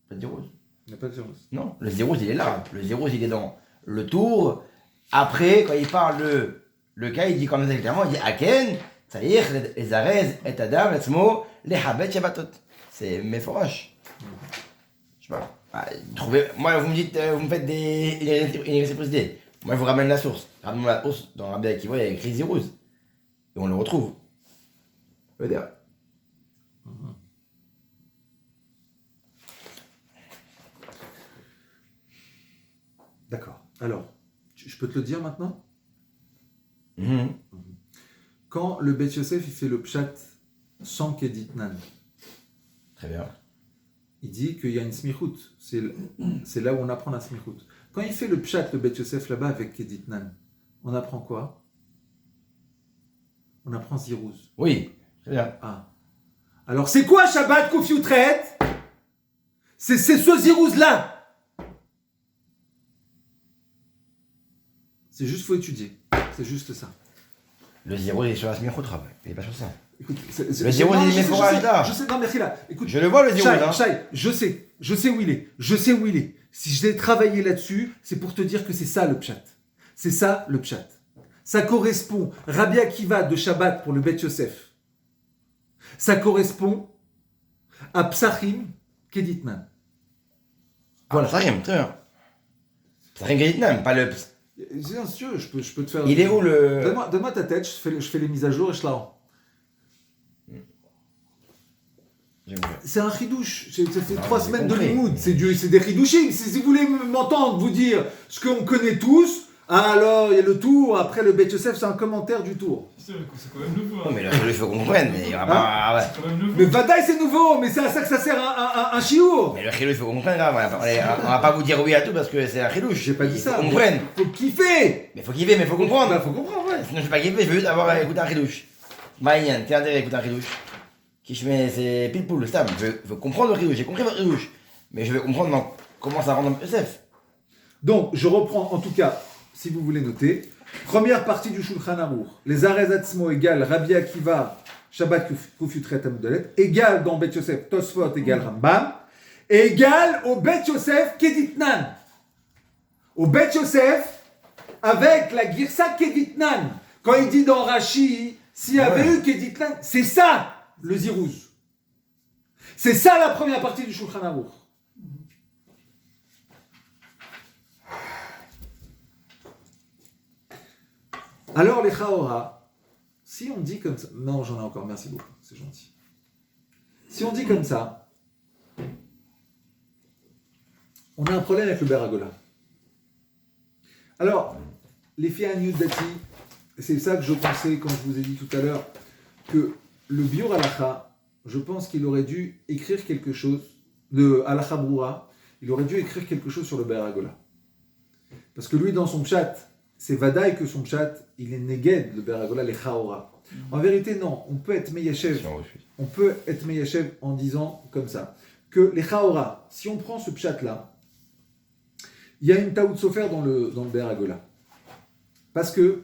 Speaker 2: Pas de Zérouz.
Speaker 1: Il n'y a pas de Zérouz.
Speaker 2: Non, le Zérouz il est là. Le Zérouz il est dans le tour. Après, quand il parle le cas, il dit comme ça clairement, il dit Aken, Tsaïr, les Arez, et Adam, Atzmo, les Habet Shabbatot. C'est Meforash. Je sais pas. Ah, moi, vous me dites, vous me faites une réciprocité. Moi, je vous ramène la source. Ramène la source dans Rabbi Akiva, il y a écrit Zérouz. Et on le retrouve. Je veux dire.
Speaker 1: D'accord. Alors, je peux te le dire maintenant? Quand le Bet Yosef il fait le pshat sans Keditnan,
Speaker 2: Très bien.
Speaker 1: il dit qu'il y a une smichut. C'est là où on apprend la smichut. Quand il fait le pshat, le Bet Yosef là-bas avec Keditnan, on apprend quoi? On apprend Zérouz.
Speaker 2: Oui, très bien.
Speaker 1: Ah. Alors c'est quoi Shabbat Kuf Yutret? C'est ce Zérouz là. C'est juste faut étudier. C'est juste ça.
Speaker 2: Le Zérouz il est sur la Smichut, il est pas sur ça.
Speaker 1: Écoute,
Speaker 2: Le Zérouz il est Meforash là.
Speaker 1: Je sais, non mais là. Écoute,
Speaker 2: Je le vois le Zérouz hein.
Speaker 1: Shai, je sais où il est. Si je l'ai travaillé là-dessus, c'est pour te dire que c'est ça le pshat. C'est ça le pshat. Ça correspond, Rabbi Akiva de Shabbat pour le Bet Yosef. Ça correspond à Psachim Keditnan.
Speaker 2: Voilà. Psachim, très bien. Psachim Keditnan, pas le.
Speaker 1: Bien sûr, je peux te faire.
Speaker 2: Il est où le.
Speaker 1: Donne-moi ta tête, je fais les mises à jour et je la rends. C'est un chidouche. Ça fait 3 semaines de limoud. C'est des chidouchim. Si vous voulez m'entendre vous dire ce qu'on connaît tous, Alors, il y a le tour, après le Bet Yosef, c'est un commentaire du tour.
Speaker 4: C'est sûr, c'est quand même nouveau.
Speaker 2: Non, mais le Chilouche, il faut qu'on comprenne. Il y aura pas. Ouais.
Speaker 4: C'est quand même nouveau.
Speaker 1: Mais Vadaï, c'est nouveau, mais c'est à ça que ça sert un chiour.
Speaker 2: Mais le Chilouche, il faut qu'on comprenne. Grave. On va pas vous dire oui à tout parce que c'est un Chilouche.
Speaker 1: J'ai pas dit ça.
Speaker 2: Faut qu'on comprenne.
Speaker 1: Faut kiffer.
Speaker 2: Mais faut kiffer, mais faut comprendre.
Speaker 1: Bah, faut comprendre, ouais.
Speaker 2: Sinon, je vais pas kiffer, je veux juste avoir écouté un Chilouche. Maïnian, t'es intérêt à écouter un Chilouche. Qui je mets, c'est pile poule, Stam. Je veux comprendre le Chilouche, j'ai compris votre Chilouche. Mais je veux comprendre comment ça rentre dans Yosef.
Speaker 1: Donc, je reprends, en tout cas, si vous voulez noter. Première partie du Shulchan Aruch. Les Arez Atzmo égale Rabbi Akiva, Shabbat Kufutret Amudalet, égale dans Bet Yosef, Tosfot égale Rambam, et égale au Bet Yosef Keditnan. Au Bet Yosef, avec la Girsa Keditnan. Quand il dit dans Rashi, s'il y avait eu Keditnan, c'est ça le Zirouz. C'est ça la première partie du Shulchan Aruch. Alors les Chaora, si on dit comme ça, non j'en ai encore, merci beaucoup, c'est gentil. Si on dit comme ça, on a un problème avec le Beragola. Alors, les filles à Dati, c'est ça que je pensais quand je vous ai dit tout à l'heure, que le Biur Halacha, je pense qu'il aurait dû écrire quelque chose, de Halacha Broura, il aurait dû écrire quelque chose sur le Beragola. Parce que lui, dans son chat, c'est Vadaï que son chat, il est néged, le Beragola, les Chaora. En vérité, non, on peut être Meyachev. On peut être Meyachev en disant comme ça, que les Chaora, si on prend ce chat-là, il y a une Taout Sofer dans le Beragola. Parce que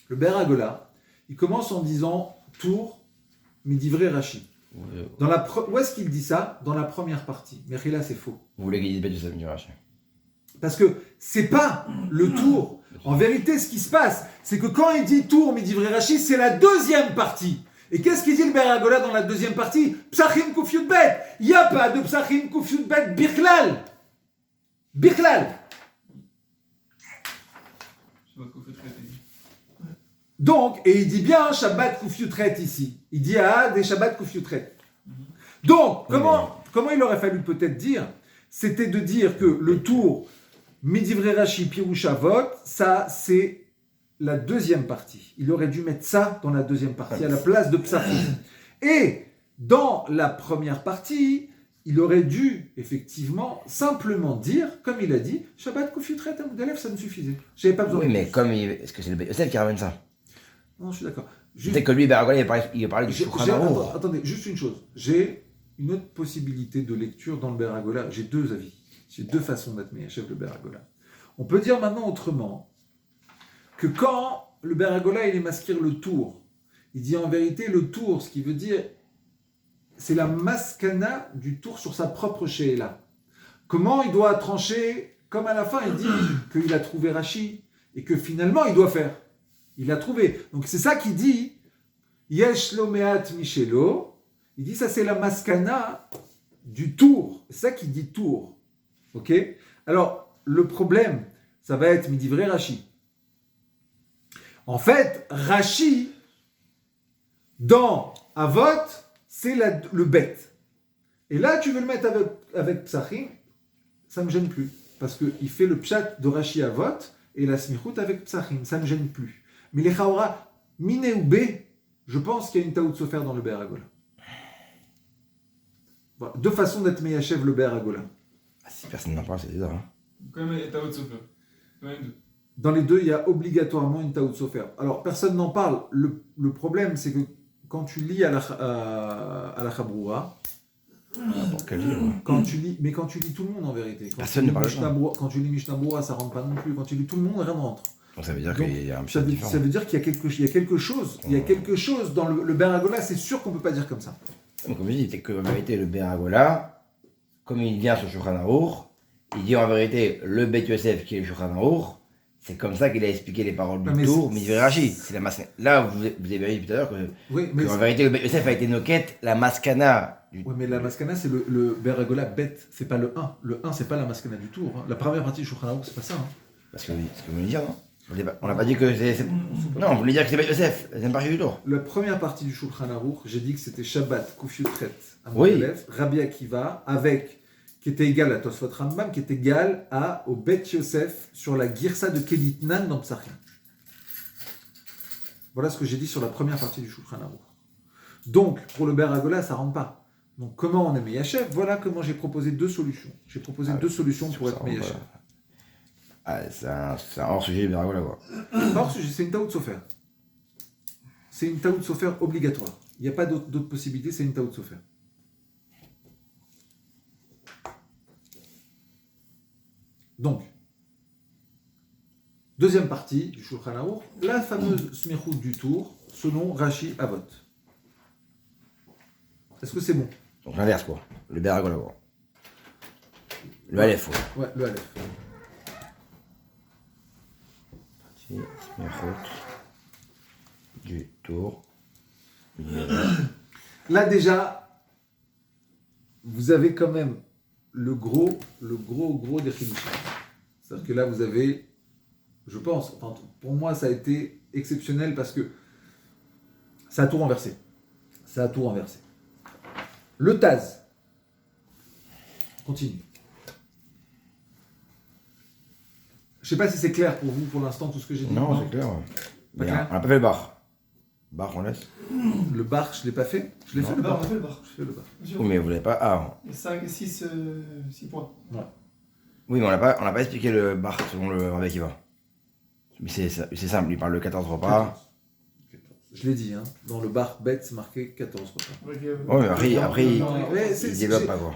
Speaker 1: le Beragola, il commence en disant Tour, Midivré Rashi. Où est-ce qu'il dit ça? Dans la première partie. Mais là, c'est faux.
Speaker 2: Vous voulez qu'il dise bête du Yosef Rashi?
Speaker 1: Parce que c'est pas le tour. En vérité, ce qui se passe, c'est que quand il dit tour, Midivré Rashi, c'est la deuxième partie. Et qu'est-ce qu'il dit le Beragola dans la deuxième partie? Psachim Kufyut Bet. Il n'y a pas de Psachim Kufyut Bet Birklal. Birklal. Donc, et il dit bien Shabbat Kufyutret ici. Il dit des Shabbat Kufyutret. Donc, comment il aurait fallu peut-être dire? C'était de dire que le tour Midivré Rashi Pirushavot, ça c'est la deuxième partie. Il aurait dû mettre ça dans la deuxième partie, à la place de Psachim. Et dans la première partie, il aurait dû effectivement simplement dire, comme il a dit, Shabbat Kufyutret Amudalev, ça me suffisait. J'avais pas besoin
Speaker 2: Oui,
Speaker 1: de
Speaker 2: mais
Speaker 1: plus.
Speaker 2: comme est-ce que c'est le bête Yosef qui ramène ça?
Speaker 1: Non, je suis d'accord.
Speaker 2: Peut-être que lui, Beragola, il a parlé du Shulchan Aruch.
Speaker 1: Attendez, juste une chose. J'ai une autre possibilité de lecture dans le Beragola. J'ai deux avis. J'ai deux façons d'être Meyachev le Beragola. On peut dire maintenant autrement que quand le Beragola il est masquer le tour, il dit en vérité le tour, ce qui veut dire c'est la maskana du tour sur sa propre she'ela. Comment il doit trancher? Comme à la fin il dit qu'il a trouvé Rashi et que finalement il doit faire. Il l'a trouvé. Donc c'est ça qu'il dit Yesh lo me'at mishelo. Il dit ça c'est la maskana du tour. C'est ça qu'il dit tour. Ok? Alors le problème, ça va être Midivré Rashi. En fait, Rashi, dans Avot, c'est le bête. Et là, tu veux le mettre avec Psachim, ça ne me gêne plus. Parce qu'il fait le pshat de Rashi Avot et la smichut avec Psachim, ça ne me gêne plus. Mais les Chaora, Miné ou B, je pense qu'il y a une Taout Sofer dans le Beragola. Voilà. Deux façons d'être Meyachev le Beragola.
Speaker 2: Si personne n'en parle, c'est bizarre. Hein.
Speaker 4: Quand même, t'as votre souffle. Quand même deux.
Speaker 1: Dans les deux, il y a obligatoirement une Taout Sofer. Alors, personne n'en parle. Le problème, c'est que quand tu lis à la Chabroura,
Speaker 2: Quel livre?
Speaker 1: quand tu lis tout le monde en vérité.
Speaker 2: Personne ne parle de
Speaker 1: Quand tu lis Mishnah Broura, ça rentre pas non plus. Quand tu lis tout le monde, rien ne rentre.
Speaker 2: Donc ça veut dire
Speaker 1: Donc,
Speaker 2: qu'il y a un
Speaker 1: ça
Speaker 2: petit
Speaker 1: veut,
Speaker 2: différent.
Speaker 1: ça veut dire qu'il y a quelque chose. Il y a quelque chose dans le Beragola, c'est sûr qu'on ne peut pas dire comme ça.
Speaker 2: Donc comme je dis, c'est que en vérité, le Beragola, comme il vient sur Shulchan Aruch, il dit en vérité le Bet Yosef qui est le Shulchan Aruch, c'est comme ça qu'il a expliqué les paroles
Speaker 1: Non,
Speaker 2: du
Speaker 1: mais
Speaker 2: tour,
Speaker 1: c'est-
Speaker 2: Midivré Rashi. C'est la maskana. Là, vous avez dit tout à l'heure que,
Speaker 1: Oui, mais,
Speaker 2: en vérité, le Bet Yosef a été noquette, la maskana du
Speaker 1: oui, mais la maskana, c'est le Beragola bête. C'est pas le 1. Le 1, c'est pas la maskana du tour. Hein. La première partie du Shulchan Aruch, c'est pas ça. Hein.
Speaker 2: Parce que ce que vous voulez dire, non? On n'a pas dit que c'est. Non, vous voulez dire que c'est Bet Yosef, la deuxième partie du tour.
Speaker 1: La première partie du Shulchan Aruch, j'ai dit que c'était Shabbat, Kufyutret,
Speaker 2: Oui.
Speaker 1: Amudalev, Rabbi Akiva, avec qui était égal à Tosfot Rambam, qui est égal au Bet Yosef sur la Girsa de Keditnan dans Psachim. Voilà ce que j'ai dit sur la première partie du Shulchan Aruch. Donc, pour le Ber Agola, ça ne rentre pas. Donc, comment on est Meyachev? Voilà comment j'ai proposé deux solutions. J'ai proposé deux solutions pour être Meyachev.
Speaker 2: C'est un hors-sujet, le Beragola, quoi.
Speaker 1: Hors-sujet, c'est une Taout Sofer. C'est une Taout Sofer obligatoire. Il n'y a pas d'autre possibilité, c'est une Taout Sofer. Donc, deuxième partie du Shulchan Aruch, la fameuse smichout du tour, selon Rashi Avot. Est-ce que c'est bon?
Speaker 2: Donc l'inverse, quoi. Le Beragola, quoi. Le Aleph, quoi.
Speaker 1: Ouais, le Aleph.
Speaker 2: Du tour.
Speaker 1: Là déjà, vous avez quand même le gros des Chidushim. C'est-à-dire que là, vous avez, je pense, enfin, pour moi, ça a été exceptionnel parce que ça a tout renversé. Ça a tout renversé. Le Taz. Continue. Je sais pas si c'est clair pour vous pour l'instant tout ce que j'ai dit.
Speaker 2: Non, c'est clair.
Speaker 1: Pas clair.
Speaker 2: On n'a pas fait le bar. Bar, on laisse.
Speaker 1: Le bar, je l'ai pas fait. Je l'ai fait le
Speaker 3: Non,
Speaker 1: bar.
Speaker 3: on a fait le bar.
Speaker 1: Je fais le bar.
Speaker 2: Oui, mais vous l'avez pas. Ah.
Speaker 3: Et 5, 6 points.
Speaker 2: Oui, mais on n'a pas expliqué le bar selon le Rabbi Akiva. Mais c'est simple, il parle de 14 repas.
Speaker 1: Je l'ai dit, hein. Dans le bar bête, c'est marqué 14 repas.
Speaker 2: Ouais, mais après il
Speaker 1: c'est-
Speaker 2: développe pas, quoi.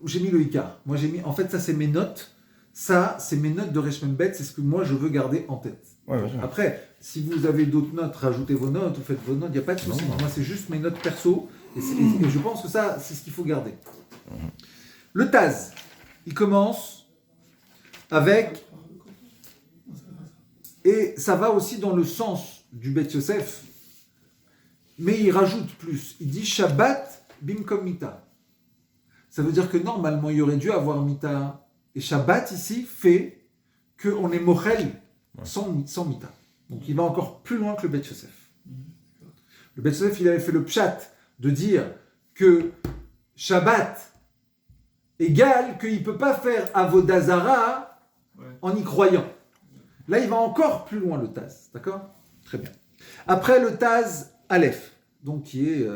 Speaker 1: J'ai mis le Icar. Moi, j'ai mis. En fait, ça, c'est mes notes. Ça, c'est mes notes de Reshmem Bet. C'est ce que moi, je veux garder en tête.
Speaker 2: Ouais, bien sûr.
Speaker 1: Après, si vous avez d'autres notes, rajoutez vos notes ou faites vos notes, il n'y a pas de souci.
Speaker 2: Non.
Speaker 1: Moi, c'est juste mes notes perso. Et je pense que ça, c'est ce qu'il faut garder. Le Taz, il commence avec. Et ça va aussi dans le sens du Bet Yosef. Mais il rajoute plus. Il dit Shabbat bimkom mita. Ça veut dire que normalement, il y aurait dû avoir mita. Et Shabbat ici fait qu'on est mochel sans mita. Donc il va encore plus loin que le Bet Yosef. Le Bet Yosef, il avait fait le pshat de dire que Shabbat égale qu'il ne peut pas faire Avodazara en y croyant. Là, il va encore plus loin le Taz. D'accord? Très bien. Après le Taz Aleph, donc qui est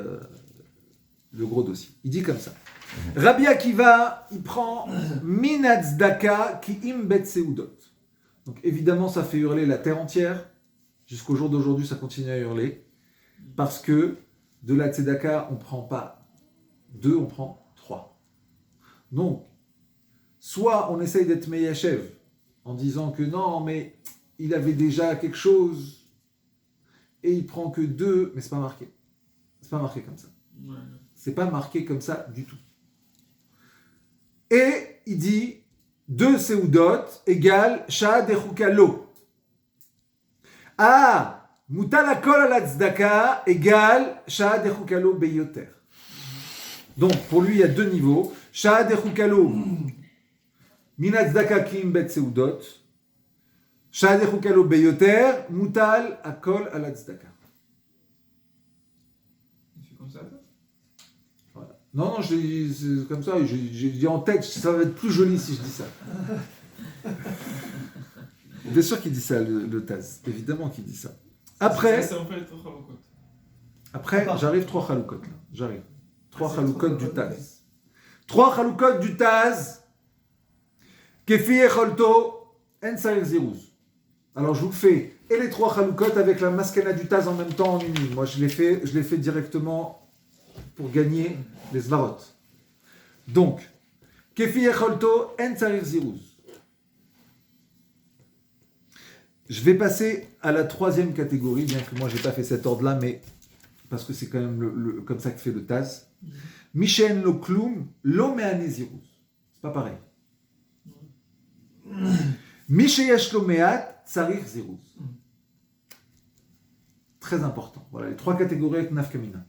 Speaker 1: le gros dossier. Il dit comme ça. Rabbi Akiva, il prend Minatzdaka ki im bet seudot. Donc évidemment, ça fait hurler la terre entière. Jusqu'au jour d'aujourd'hui, ça continue à hurler. Parce que de la tzedaka, on ne prend pas 2, on prend 3. Donc, soit on essaye d'être meyachev en disant que non, mais il avait déjà quelque chose et il prend que 2, mais c'est pas marqué. C'est pas marqué comme ça. C'est pas marqué comme ça du tout. Et il dit 2 seudot égale shah dechukalo. Ah, mutal akol al tzedaka égale shah dechukalo beyoter. Donc pour lui il y a 2 niveaux. Shah dechukalo min tzedaka kim bet seudot. Shah dechukalo beyoter mutal akol al tzedaka. Non, c'est comme ça, j'ai dit en tête, ça va être plus joli si je dis ça. Bien sûr qu'il dit ça, le Taz. Évidemment qu'il dit ça. Après, j'arrive 3 chaloukot. Là. J'arrive. 3 chaloukot du Taz. 3 chaloukot du Taz. Kefi echolto en sarir ziruz. Alors je vous fais et les 3 chaloukot avec la maskana du Taz en même temps en une ligne. Moi je l'ai fait directement pour gagner les svarot. Donc, kefi echolto en sarir ziruz. Je vais passer à la 3e catégorie, bien que moi j'ai pas fait cet ordre-là, mais parce que c'est quand même comme ça que fait le Taz. Mishen lo klum lo me'ane ziruz. C'est pas pareil. Misheyesh lo me'at tsarich ziruz. Très important. Voilà les 3 catégories avec nafkamina.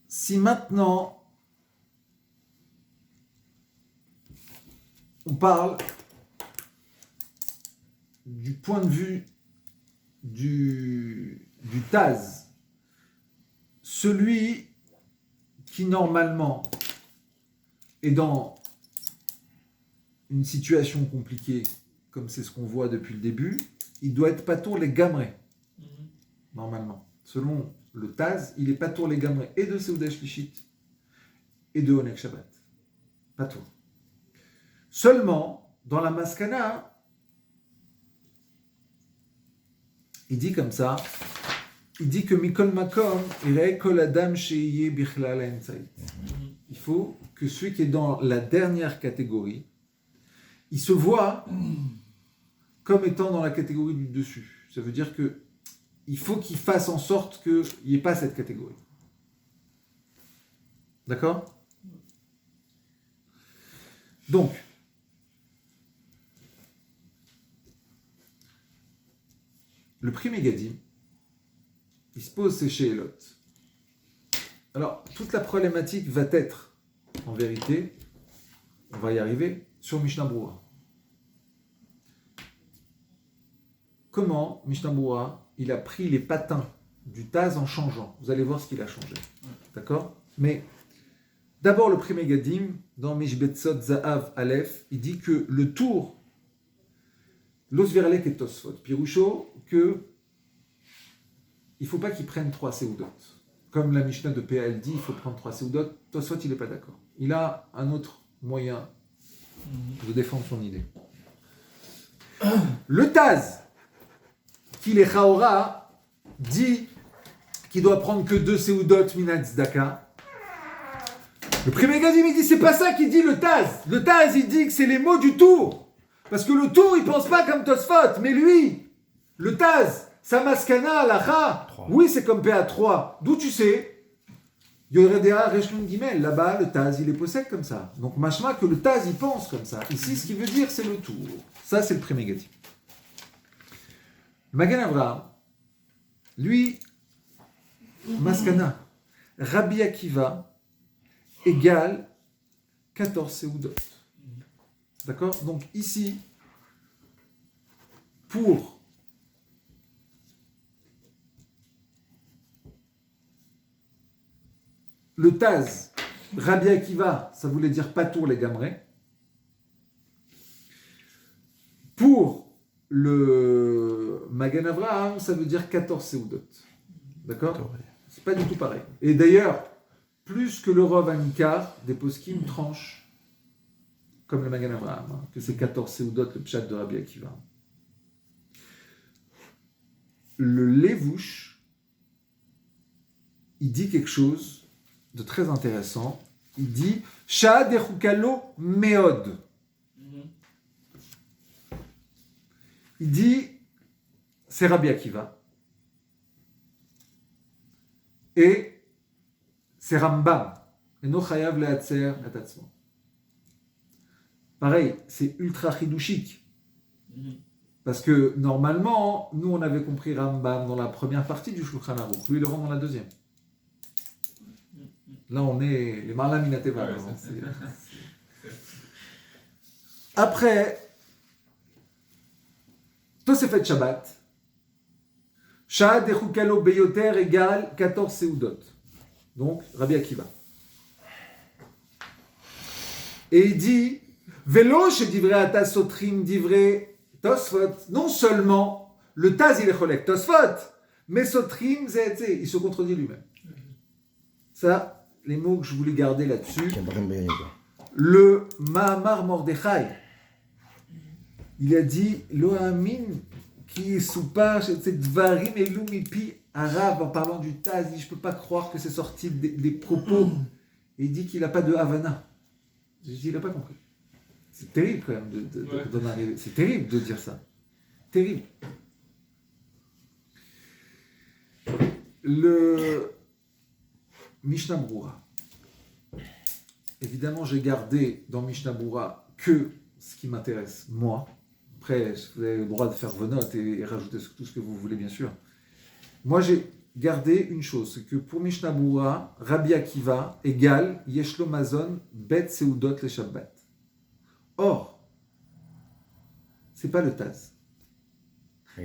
Speaker 1: Si maintenant on parle du point de vue du Taz, celui qui normalement est dans une situation compliquée, comme c'est ce qu'on voit depuis le début, il doit être patour les gamrés, normalement. Selon le Taz, il est patour les gamrés et de Seudah Shlishit et de Oneg Shabbat. Patour. Seulement, dans la Maskana, il dit comme ça, il dit que Mikol Makom, Irei Kol Adam Sheiye Bichlal Entzait. Il faut que celui qui est dans la dernière catégorie, il se voit comme étant dans la catégorie du dessus. Ça veut dire que il faut qu'il fasse en sorte qu'il n'y ait pas cette catégorie. D'accord ? Donc, le prix Mégadim, il se pose ses Sheelot. Alors, toute la problématique va être, en vérité, on va y arriver, sur Mishnah Brura. Comment Mishnah Brura, il a pris les patins du Taz en changeant. Vous allez voir ce qu'il a changé. D'accord ? Mais d'abord, le prix Mégadim, dans Mishbetzot Zahav Aleph, il dit que le tour, Los Viralek et Tosfot, Piroucho, que il ne faut pas qu'il prenne 3 Seudot. Comme la Mishnah de PL dit, il faut prendre 3 Seudot. Tosfot, il n'est pas d'accord. Il a un autre moyen de défendre son idée. Le Taz, qui est Chaora, dit qu'il doit prendre que 2 Seudot Minat Tzedaka. Le premier Gadim, il dit c'est pas ça qu'il dit le Taz. Le Taz, il dit que c'est les mots du tour. Parce que le tour, il pense pas comme Tosfot. Mais lui, le Taz, sa maskana, lacha, oui, c'est comme PA3. D'où tu sais Yoredea Reshlun Gimel. Là-bas, le Taz, il est possède comme ça. Donc, machma que le Taz, il pense comme ça. Ici, ce qu'il veut dire, c'est le tour. Ça, c'est le premier Gadim. Magen Avraham, lui, maskana, Rabbi Akiva, égale 14 Seudot. D'accord ? Donc ici, pour le Taz, Rabbi Akiva, ça voulait dire patour les gamrés. Pour le Magen Avraham, ça veut dire 14 Seudot. D'accord ? C'est pas du tout pareil. Et d'ailleurs, plus que le Rov Anikar, des poskim tranchent, comme le Magen Avraham, que c'est 14 Seudot, le pshat de Rabbi Akiva. Le Levouche, il dit quelque chose de très intéressant. Il dit Sha'ad echukalo meod. Il dit c'est Rabbi Akiva et c'est Rambam. Et no chayav le'atzer atatzmo. Pareil, c'est ultra chidouchique. Parce que normalement, nous on avait compris Rambam dans la première partie du Shulchan Aruch. Lui, il le rend dans la deuxième. Là, on est les Marlaminateva. Après, Tosefet Shabbat, Sha'ad echukalo beyoter égale 14 Seudot. Donc, Rabbi Akiva. Et il dit Velo shedivrei ata sotrim divrei Tosfot. Non seulement le Taz il est cholek Tosfot, mais sotrim zeh, il se contredit lui-même. Ça, les mots que je voulais garder là-dessus. Le Mahamar Mordechai, il a dit Lo amin ki soupa dvarim elu mipi arabe en parlant du Taz. Il dit, je peux pas croire que c'est sorti des propos. Et il dit qu'il n'a pas de Havana. Je dis, il n'a pas compris. C'est terrible quand même d'en arriver. C'est terrible de dire ça. Terrible. Le Mishnah Brura. Évidemment, j'ai gardé dans Mishnah Brura que ce qui m'intéresse, moi. Après, vous avez le droit de faire vos notes et rajouter tout ce que vous voulez, bien sûr. Moi, j'ai gardé une chose, c'est que pour Mishnah Brura, Rabbi Akiva égale Yeshlo Mazon Bet Seudot le Shabbat. Or, c'est pas le Taz.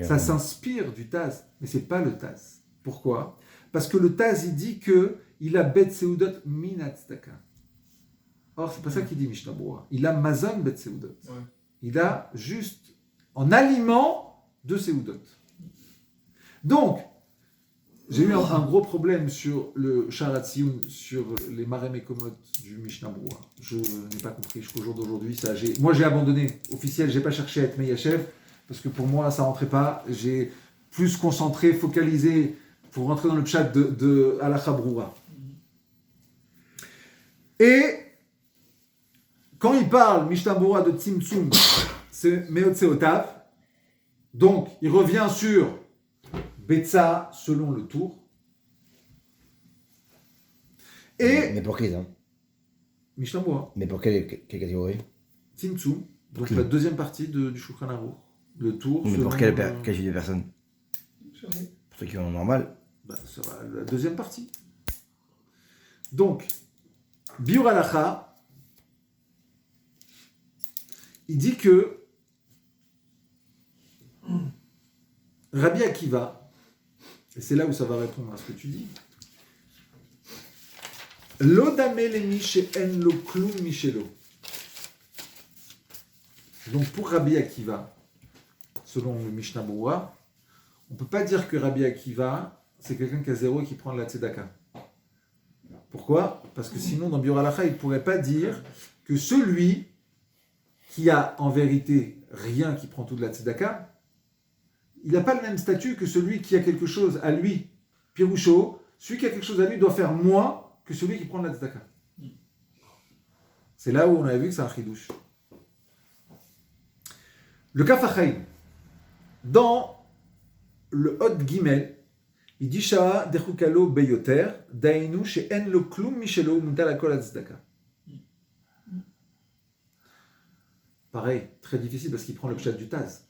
Speaker 1: Ça s'inspire du Taz, mais c'est pas le Taz. Pourquoi? Parce que le Taz, il dit qu'il a Bet Seudot Minat Tzedaka. Or, c'est pas ça qu'il dit Mishnah Berurah. Il a Mazon Bet Seudot.
Speaker 4: Ouais.
Speaker 1: Il a juste en aliment de Seudot. Donc, j'ai eu un gros problème sur le Sharatziun, sur les Marem et Komot du Mishnah Berurah. Je n'ai pas compris jusqu'au jour d'aujourd'hui. Moi, j'ai abandonné. Officiel, j'ai pas cherché à être Meyachev, parce que pour moi, ça rentrait pas. J'ai plus concentré, focalisé pour rentrer dans le chat de Halacha Berurah. Et quand il parle Mishnah Berurah de Tzimtzum, c'est Meot Seotav. Donc, il revient sur Betsa selon le tour. Et
Speaker 2: Mais pour qui ça?
Speaker 1: Mishnah Berurah,
Speaker 2: Mais pour quelle catégorie?
Speaker 1: Tzimtzum, donc
Speaker 2: qui
Speaker 1: la deuxième partie du Shulchan Aruch. Le tour.
Speaker 2: Mais
Speaker 1: selon,
Speaker 2: pour quel type de personnes?
Speaker 3: Jamais.
Speaker 2: Pour ceux qui ont normal.
Speaker 1: Ça va, la deuxième partie. Donc, Biur Halacha, il dit que Rabbi Akiva, et c'est là où ça va répondre à ce que tu dis, Lodame lemi she'en lo klum mishelo. Donc pour Rabbi Akiva, selon le Mishnah Berurah, on ne peut pas dire que Rabbi Akiva, c'est quelqu'un qui a zéro et qui prend de la tzedaka. Pourquoi? Parce que sinon, dans Biur Halacha, il ne pourrait pas dire que celui qui a en vérité rien qui prend tout de la tzedaka, il n'a pas le même statut que celui qui a quelque chose à lui. Piroucho, celui qui a quelque chose à lui doit faire moins que celui qui prend de la tzedaka. C'est là où on avait vu que c'est un chidouche. Le Kafachaim, dans le Hot Gimel, il dit Sha'a dechukalo beyoter, dainu she'en lo klum mishelo mutar lakol tzedaka. Pareil, très difficile parce qu'il prend le pshat du Taz.